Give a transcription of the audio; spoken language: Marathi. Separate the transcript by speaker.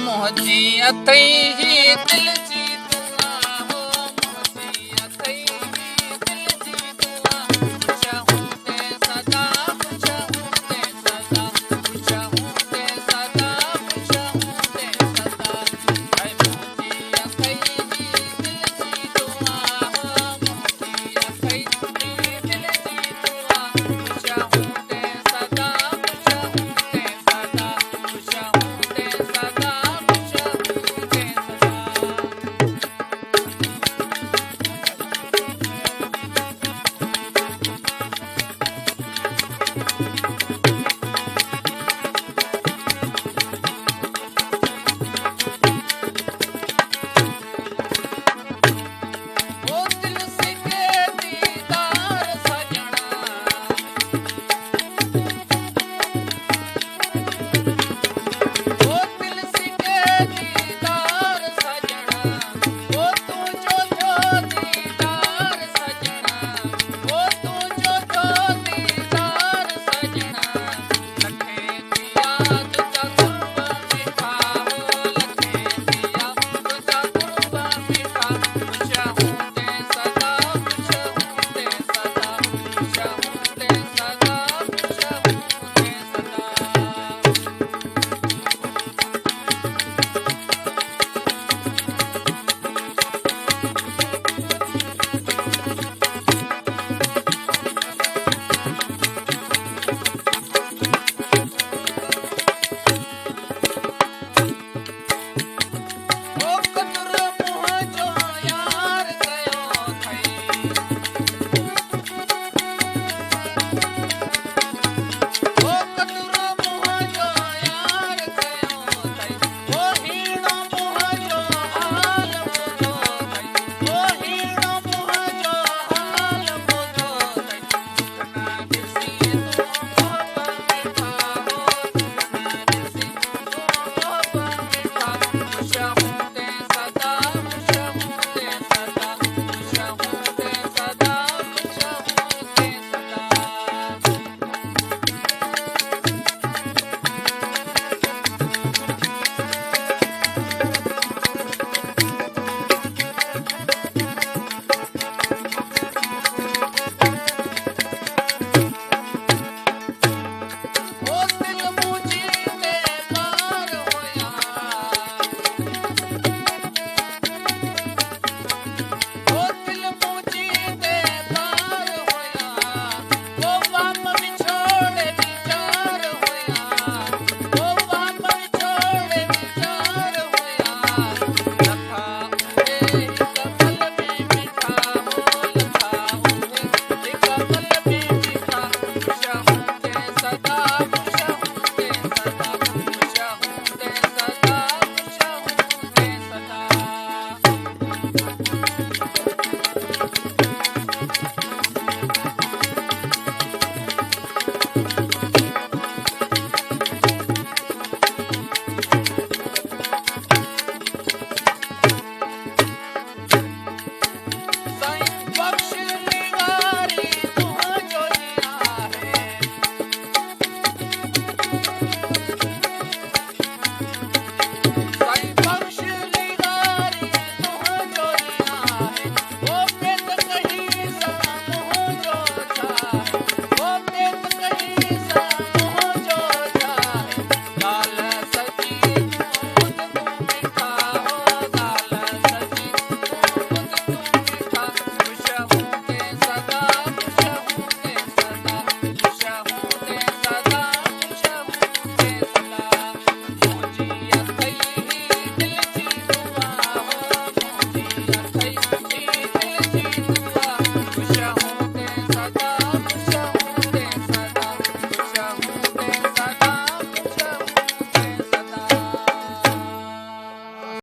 Speaker 1: मोहची अथई ही दिल जी दुआ हो मोहची अथई ही दिल जी दुआ खुश हूँ ते सदा खुश हूँ ते सदा खुश हूँ ते सदा खुश हूँ ते सदा है मोहची अथई ही दिल जी दुआ हो मोहची अथई ही दिल जी दुआ खुश हूँ ते सदा खुश हूँ ते सदा खुश हूँ ते सदा खुश हूँ ते सदा ओ दिल से के दीदार सजना ओ दिल से के